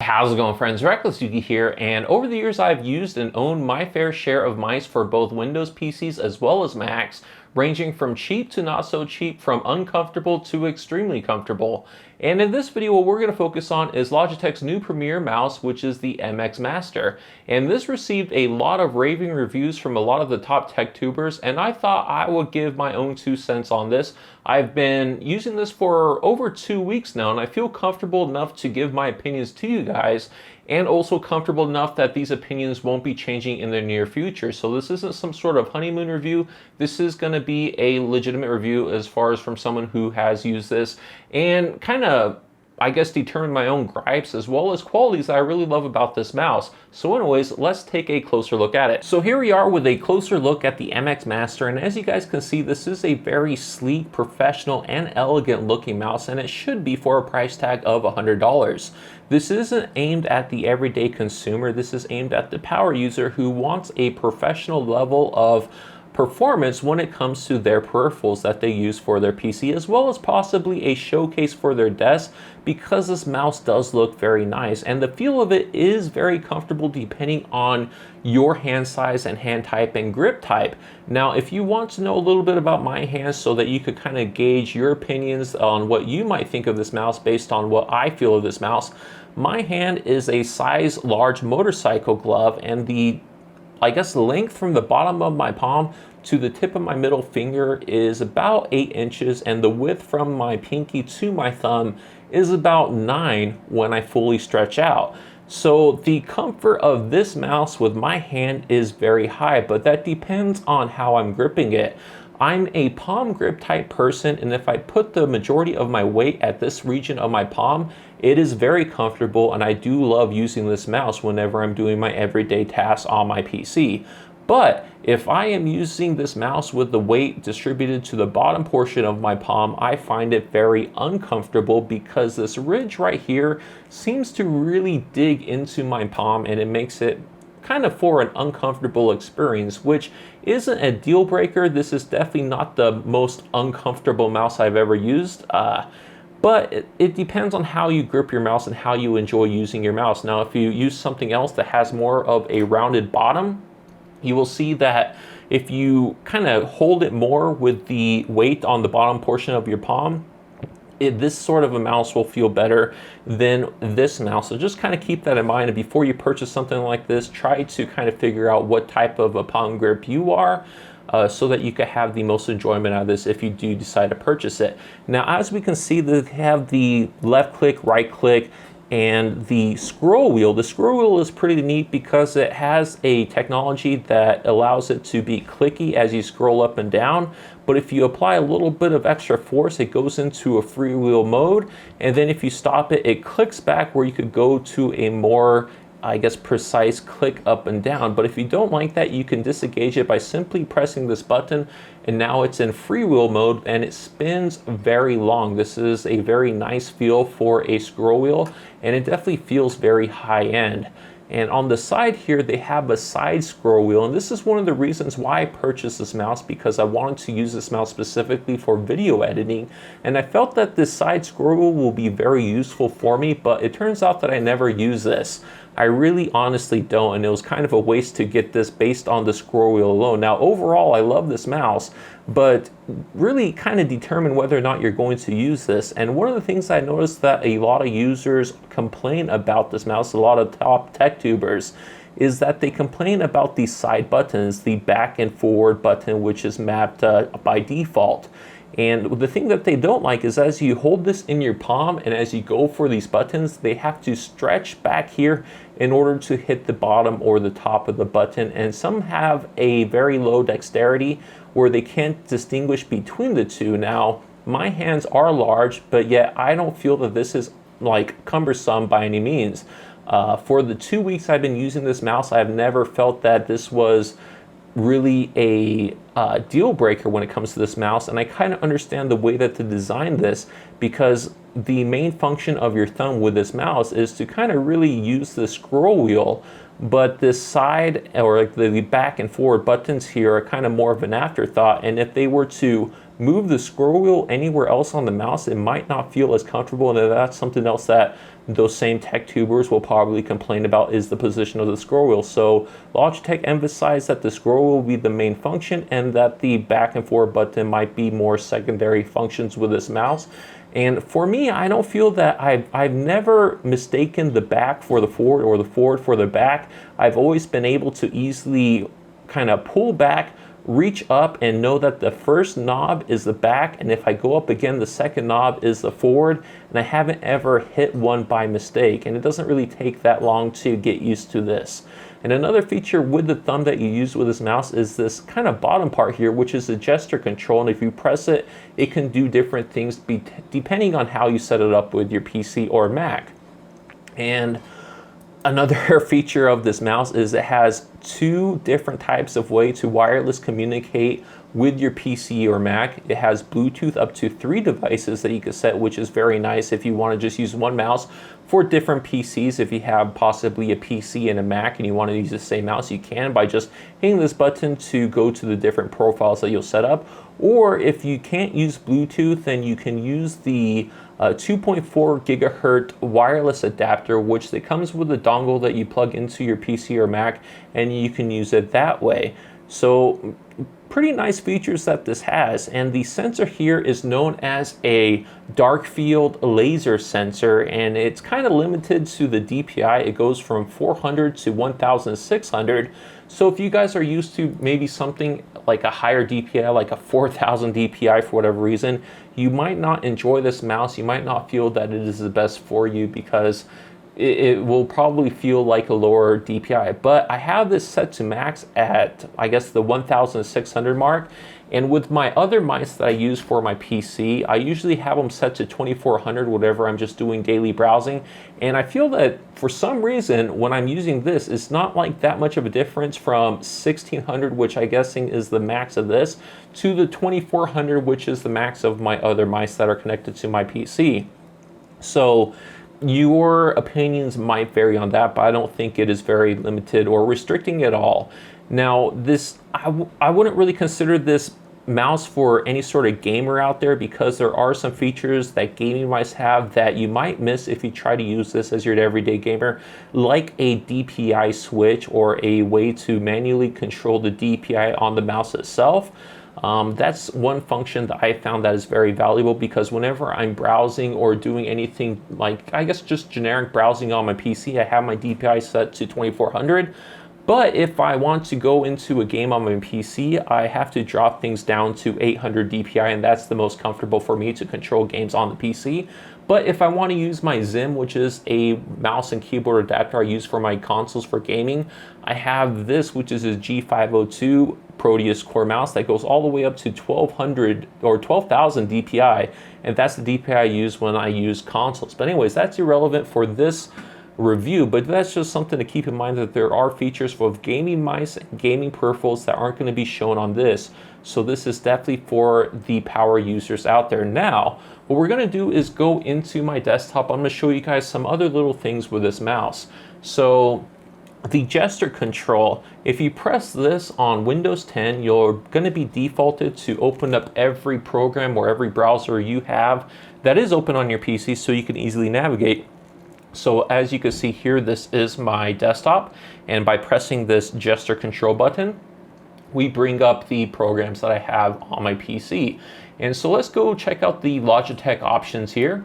How's it going, friends? Reckless Yuki here, and over the years I've used and owned my fair share of mice for both Windows PCs as well as Macs, ranging from cheap to not so cheap, from uncomfortable to extremely comfortable. And in this video, what we're going to focus on is Logitech's new premier mouse, which is the MX Master. And this received a lot of raving reviews from a lot of the top tech tubers, and I thought I would give my own 2 cents on this. I've been using this for over 2 weeks now, and I feel comfortable enough to give my opinions to you guys, and also comfortable enough that these opinions won't be changing in the near future. So this isn't some sort of honeymoon review. This is going to be a legitimate review as far as from someone who has used this and kind of, I guess, determine my own gripes as well as qualities that I really love about this mouse. So anyways, let's take a closer look at it. So here we are with a closer look at the MX Master, and as you guys can see, this is a very sleek, professional, and elegant looking mouse, and it should be for a price tag of $100. This isn't aimed at the everyday consumer. This is aimed at the power user who wants a professional level of performance when it comes to their peripherals that they use for their PC, as well as possibly a showcase for their desk, because this mouse does look very nice and the feel of it is very comfortable depending on your hand size and hand type and grip type. Now, if you want to know a little bit about my hands so that you could kind of gauge your opinions on what you might think of this mouse based on what I feel of this mouse, my hand is a size large motorcycle glove, and the length from the bottom of my palm to the tip of my middle finger is about 8 inches, and the width from my pinky to my thumb is about 9 when I fully stretch out. So the comfort of this mouse with my hand is very high, but that depends on how I'm gripping it. I'm a palm grip type person, and if I put the majority of my weight at this region of my palm, it is very comfortable, and I do love using this mouse whenever I'm doing my everyday tasks on my PC. But if I am using this mouse with the weight distributed to the bottom portion of my palm, I find it very uncomfortable because this ridge right here seems to really dig into my palm, and it makes it kind of for an uncomfortable experience, which isn't a deal breaker. This is definitely not the most uncomfortable mouse I've ever used. But it depends on how you grip your mouse and how you enjoy using your mouse. Now, if you use something else that has more of a rounded bottom, you will see that if you kind of hold it more with the weight on the bottom portion of your palm, this sort of a mouse will feel better than this mouse. So just kind of keep that in mind, and before you purchase something like this, try to kind of figure out what type of a palm grip you are, so that you can have the most enjoyment out of this if you do decide to purchase it. Now, as we can see, they have the left click, right click, and the scroll wheel. The scroll wheel is pretty neat because it has a technology that allows it to be clicky as you scroll up and down, but if you apply a little bit of extra force, it goes into a freewheel mode, and then if you stop it, it clicks back where you could go to a more, I guess, precise click up and down. But if you don't like that, you can disengage it by simply pressing this button, and now it's in freewheel mode and it spins very long. This is a very nice feel for a scroll wheel, and it definitely feels very high end. And on the side here, they have a side scroll wheel, and this is one of the reasons why I purchased this mouse, because I wanted to use this mouse specifically for video editing, and I felt that this side scroll wheel will be very useful for me, but it turns out that I never use this. I really honestly don't, and it was kind of a waste to get this based on the scroll wheel alone. Now, overall, I love this mouse, but really kind of determine whether or not you're going to use this. And one of the things I noticed that a lot of users complain about this mouse, a lot of top tech tubers, is that they complain about these side buttons, the back and forward button, which is mapped by default. And the thing that they don't like is as you hold this in your palm and as you go for these buttons, they have to stretch back here in order to hit the bottom or the top of the button. And some have a very low dexterity where they can't distinguish between the two. Now, my hands are large, but yet I don't feel that this is like cumbersome by any means. For the 2 weeks I've been using this mouse, I've never felt that this was really a deal breaker when it comes to this mouse, and I kind of understand the way that they designed this, because the main function of your thumb with this mouse is to kind of really use the scroll wheel, but this side or like the back and forward buttons here are kind of more of an afterthought, and if they were to move the scroll wheel anywhere else on the mouse, it might not feel as comfortable, and that's something else that those same tech tubers will probably complain about, is the position of the scroll wheel. So Logitech emphasized that the scroll wheel will be the main function and that the back and forth button might be more secondary functions with this mouse. And for me, I don't feel that I've never mistaken the back for the forward or the forward for the back. I've always been able to easily kind of pull back, reach up, and know that the first knob is the back, and if I go up again, the second knob is the forward, and I haven't ever hit one by mistake, and it doesn't really take that long to get used to this. And another feature with the thumb that you use with this mouse is this kind of bottom part here, which is the gesture control, and if you press it, it can do different things depending on how you set it up with your PC or Mac. And another feature of this mouse is it has two different types of way to wireless communicate with your PC or Mac. It has Bluetooth up to 3 devices that you can set, which is very nice if you want to just use one mouse for different PCs. If you have possibly a PC and a Mac and you want to use the same mouse, you can by just hitting this button to go to the different profiles that you'll set up. Or if you can't use Bluetooth, then you can use the 2.4 gigahertz wireless adapter, which it comes with a dongle that you plug into your PC or Mac, and you can use it that way. So pretty nice features that this has. And the sensor here is known as a dark field laser sensor, and it's kind of limited to the DPI. It goes from 400 to 1600. So if you guys are used to maybe something like a higher DPI, like a 4000 DPI for whatever reason, you might not enjoy this mouse. You might not feel that it is the best for you because it will probably feel like a lower DPI. But I have this set to max at, I guess, the 1600 mark. And with my other mice that I use for my PC, I usually have them set to 2400, whatever I'm just doing daily browsing. And I feel that for some reason, when I'm using this, it's not like that much of a difference from 1600, which I'm guessing is the max of this, to the 2400, which is the max of my other mice that are connected to my PC. So your opinions might vary on that, but I don't think it is very limited or restricting at all. Now, this I wouldn't really consider this mouse for any sort of gamer out there, because there are some features that gaming mice have that you might miss if you try to use this as your everyday gamer, like a DPI switch or a way to manually control the DPI on the mouse itself. That's one function that I found that is very valuable, because whenever I'm browsing or doing anything like, I guess, just generic browsing on my PC, I have my DPI set to 2400. But if I want to go into a game on my PC, I have to drop things down to 800 DPI, and that's the most comfortable for me to control games on the PC. But if I want to use my Zim, which is a mouse and keyboard adapter I use for my consoles for gaming, I have this, which is a G502 Proteus core mouse that goes all the way up to 1200 or 12,000 DPI, and that's the DPI I use when I use consoles. But anyways, that's irrelevant for this review, but that's just something to keep in mind, that there are features for gaming mice and gaming peripherals that aren't going to be shown on this. So this is definitely for the power users out there. Now, what we're going to do is go into my desktop. I'm going to show you guys some other little things with this mouse. So the gesture control, if you press this on Windows 10, you're going to be defaulted to open up every program or every browser you have that is open on your PC, so you can easily navigate. So as you can see here, this is my desktop, and by pressing this gesture control button, we bring up the programs that I have on my PC. And so let's go check out the Logitech options here.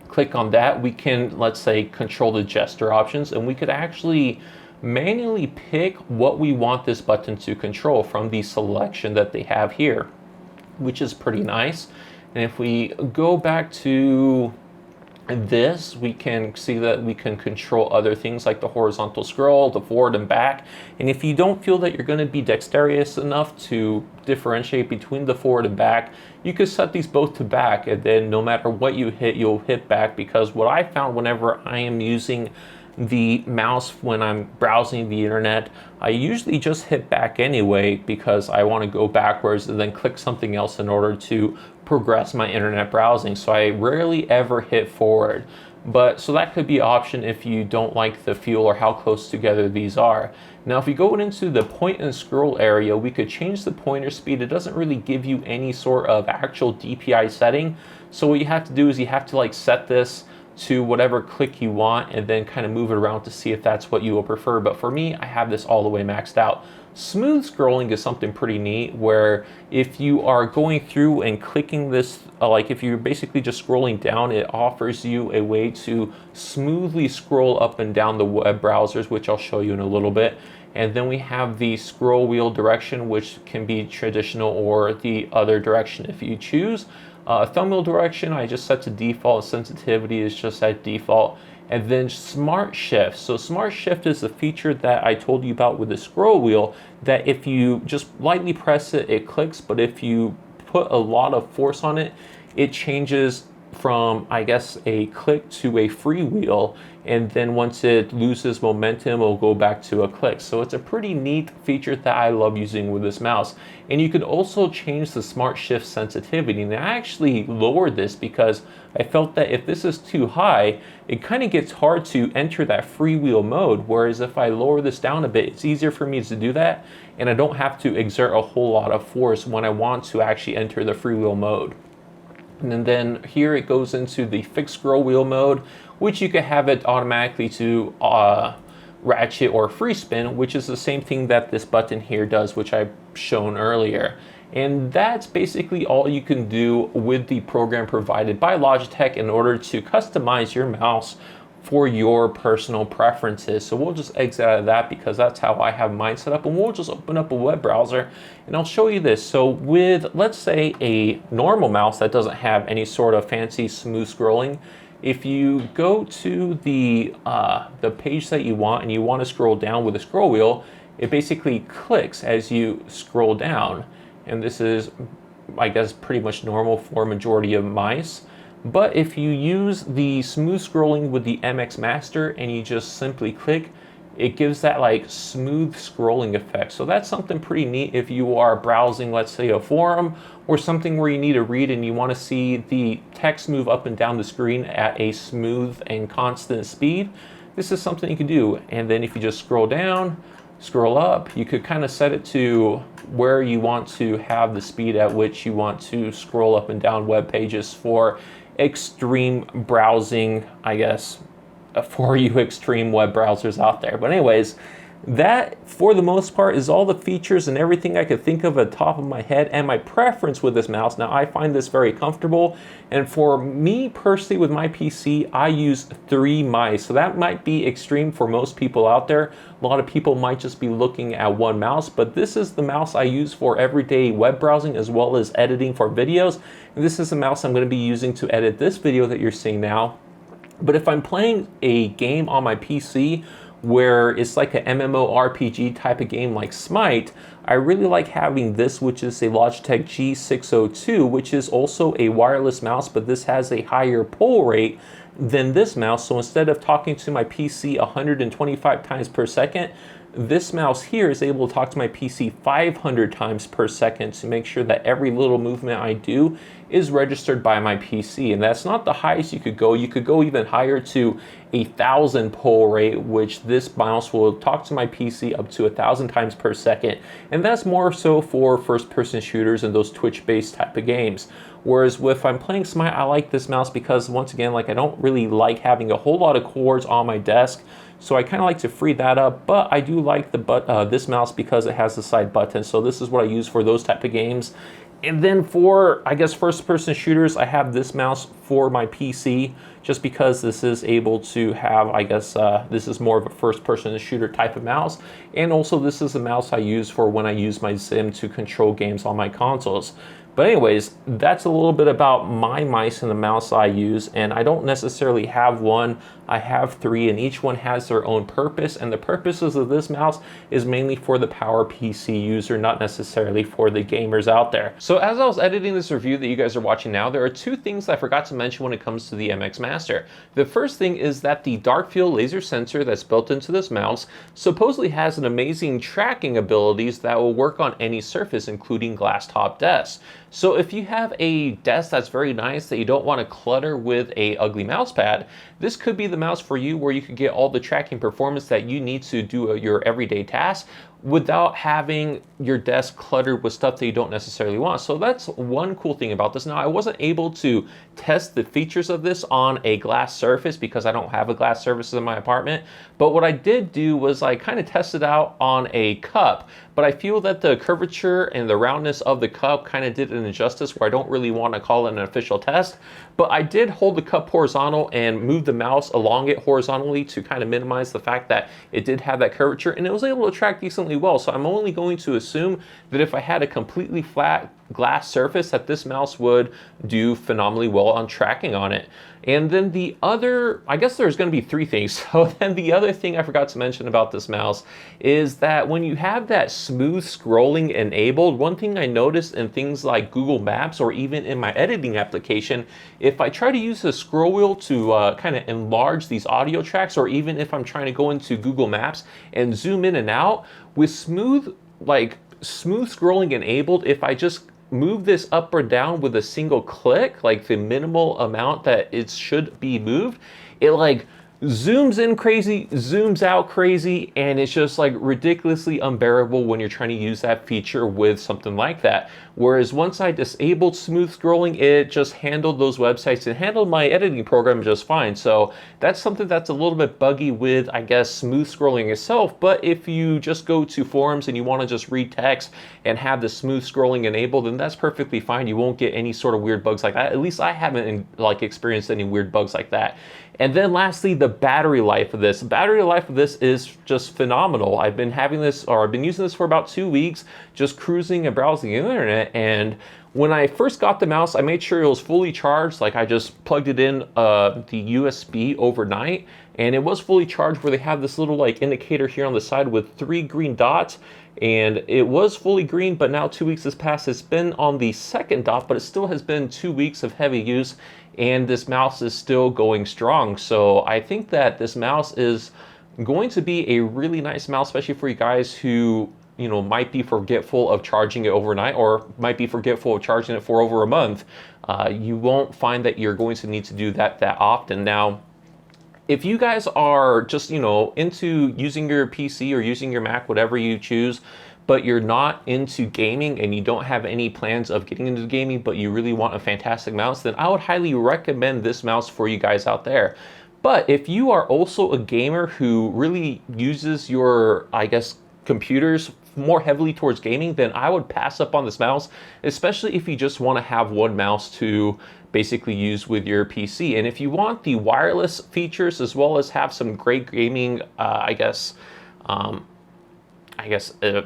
Click on that. We can, let's say, control the gesture options, and we could actually manually pick what we want this button to control from the selection that they have here, which is pretty nice. And if we go back to this, we can see that we can control other things like the horizontal scroll, the forward and back. And if you don't feel that you're going to be dexterous enough to differentiate between the forward and back, you could set these both to back, and then no matter what you hit, you'll hit back. Because what I found whenever I am using the mouse when I'm browsing the internet, I usually just hit back anyway, because I want to go backwards and then click something else in order to progress my internet browsing. So I rarely ever hit forward. But so that could be an option if you don't like the feel or how close together these are. Now, if we go into the point and scroll area, we could change the pointer speed. It doesn't really give you any sort of actual DPI setting. So what you have to do is you have to like set this to whatever click you want and then kind of move it around to see if that's what you will prefer. But for me, I have this all the way maxed out. Smooth scrolling is something pretty neat where if you are going through and clicking this, like if you're basically just scrolling down, it offers you a way to smoothly scroll up and down the web browsers, which I'll show you in a little bit. And then we have the scroll wheel direction, which can be traditional or the other direction if you choose. Thumbnail direction, I just set to default. Sensitivity is just at default. And then Smart Shift. So Smart Shift is a feature that I told you about with the scroll wheel, that if you just lightly press it, it clicks. But if you put a lot of force on it, it changes from, I guess, a click to a freewheel. And then once it loses momentum, it'll go back to a click. So it's a pretty neat feature that I love using with this mouse. And you could also change the Smart Shift sensitivity. And I actually lowered this because I felt that if this is too high, it kind of gets hard to enter that freewheel mode. Whereas if I lower this down a bit, it's easier for me to do that. And I don't have to exert a whole lot of force when I want to actually enter the freewheel mode. And then here it goes into the fixed scroll wheel mode, which you can have it automatically to ratchet or free spin, which is the same thing that this button here does, which I've shown earlier. And that's basically all you can do with the program provided by Logitech in order to customize your mouse for your personal preferences. So we'll just exit out of that because that's how I have mine set up, and we'll just open up a web browser and I'll show you this. So with, let's say, a normal mouse that doesn't have any sort of fancy smooth scrolling, if you go to the page that you want and you want to scroll down with a scroll wheel, it basically clicks as you scroll down. And this is, I guess, pretty much normal for majority of mice. But if you use the smooth scrolling with the MX Master and you just simply click, it gives that like smooth scrolling effect. So that's something pretty neat if you are browsing, let's say, a forum or something where you need to read and you want to see the text move up and down the screen at a smooth and constant speed. This is something you can do. And then if you just scroll down, scroll up, you could kind of set it to where you want to have the speed at which you want to scroll up and down web pages for extreme browsing, I guess, for you extreme web browsers out there. But anyways, that for the most part is all the features and everything I could think of at the top of my head and my preference with this mouse. Now I find this very comfortable, and for me personally with my PC, I use 3 mice. So that might be extreme for most people out there. A lot of people might just be looking at 1 mouse, but this is the mouse I use for everyday web browsing as well as editing for videos. And this is the mouse I'm going to be using to edit this video that you're seeing now. But if I'm playing a game on my PC where it's like an MMORPG type of game like Smite, I really like having this, which is a Logitech G602, which is also a wireless mouse, but this has a higher pull rate than this mouse. So instead of talking to my PC 125 times per second, this mouse here is able to talk to my PC 500 times per second to make sure that every little movement I do is registered by my PC. And that's not the highest you could go. You could go even higher to 1,000 pull rate, which this mouse will talk to my PC up to 1,000 times per second. And that's more so for first-person shooters and those Twitch-based type of games. Whereas if I'm playing Smite, I like this mouse because, once again, like, I don't really like having a whole lot of cords on my desk. So I kind of like to free that up, but I do like the this mouse because it has the side button. So this is what I use for those type of games. And then for, I guess, first-person shooters, I have this mouse for my PC just because this is able to have, I guess, this is more of a first-person shooter type of mouse. And also this is the mouse I use for when I use my Zim to control games on my consoles. But anyways, that's a little bit about my mice and the mouse I use, and I don't necessarily have one. I have 3, and each one has their own purpose, and the purposes of this mouse is mainly for the power PC user, not necessarily for the gamers out there. So as I was editing this review that you guys are watching now, there are 2 things I forgot to mention when it comes to the MX Master. The first thing is that the dark field laser sensor that's built into this mouse supposedly has an amazing tracking abilities that will work on any surface, including glass top desks. So if you have a desk that's very nice that you don't want to clutter with a ugly mouse pad, this could be the mouse for you, where you could get all the tracking performance that you need to do your everyday tasks without having your desk cluttered with stuff that you don't necessarily want. So that's one cool thing about this. Now, I wasn't able to test the features of this on a glass surface because I don't have a glass surface in my apartment, but what I did do was I kind of tested out on a cup, but I feel that the curvature and the roundness of the cup kind of did an injustice where I don't really want to call it an official test. But I did hold the cup horizontal and move the mouse along it horizontally to kind of minimize the fact that it did have that curvature, and it was able to track decently well. So I'm only going to assume that if I had a completely flat glass surface, that this mouse would do phenomenally well on tracking on it. And then the other, I guess there's going to be three things. So then the other thing I forgot to mention about this mouse is that when you have that smooth scrolling enabled, one thing I noticed in things like Google Maps or even in my editing application, if I try to use the scroll wheel to kind of enlarge these audio tracks, or even if I'm trying to go into Google Maps and zoom in and out, with smooth scrolling enabled, if I just move this up or down with a single click, like the minimal amount that it should be moved, it like zooms in crazy, zooms out crazy, and it's just like ridiculously unbearable when you're trying to use that feature with something like that. Whereas once I disabled smooth scrolling, it just handled those websites and handled my editing program just fine. So that's something that's a little bit buggy with, I guess, smooth scrolling itself. But if you just go to forums and you want to just read text and have the smooth scrolling enabled, then that's perfectly fine. You won't get any sort of weird bugs like that. At least I haven't experienced any weird bugs like that. And then lastly, the battery life of this. The battery life of this is just phenomenal. I've been using this for about 2 weeks, just cruising and browsing the internet. And when I first got the mouse, I made sure it was fully charged. Like, I just plugged it in the USB overnight, and it was fully charged, where they have this little like indicator here on the side with 3 green dots. And it was fully green, but now 2 weeks has passed. It's been on the second dot, but it still has been 2 weeks of heavy use, and this mouse is still going strong. So I think that this mouse is going to be a really nice mouse, especially for you guys who, you know, might be forgetful of charging it overnight, or might be forgetful of charging it for over a month. You won't find that you're going to need to do that often. Now, if you guys are just, you know, into using your PC or using your Mac, whatever you choose, but you're not into gaming and you don't have any plans of getting into gaming, but you really want a fantastic mouse, then I would highly recommend this mouse for you guys out there. But if you are also a gamer who really uses your, I guess, computers more heavily towards gaming, then I would pass up on this mouse, especially if you just want to have one mouse to basically use with your PC. And if you want the wireless features as well as have some great gaming,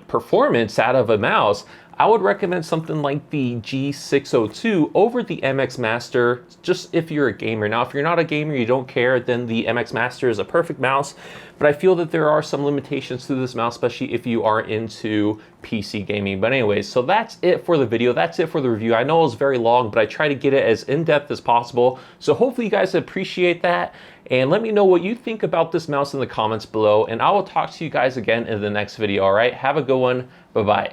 performance out of a mouse, I would recommend something like the G602 over the MX Master, just if you're a gamer. Now, if you're not a gamer, you don't care, then the MX Master is a perfect mouse. But I feel that there are some limitations to this mouse, especially if you are into PC gaming. But anyways, so that's it for the video. That's it for the review. I know it was very long, but I try to get it as in-depth as possible. So hopefully you guys appreciate that. And let me know what you think about this mouse in the comments below. And I will talk to you guys again in the next video, all right? Have a good one. Bye-bye.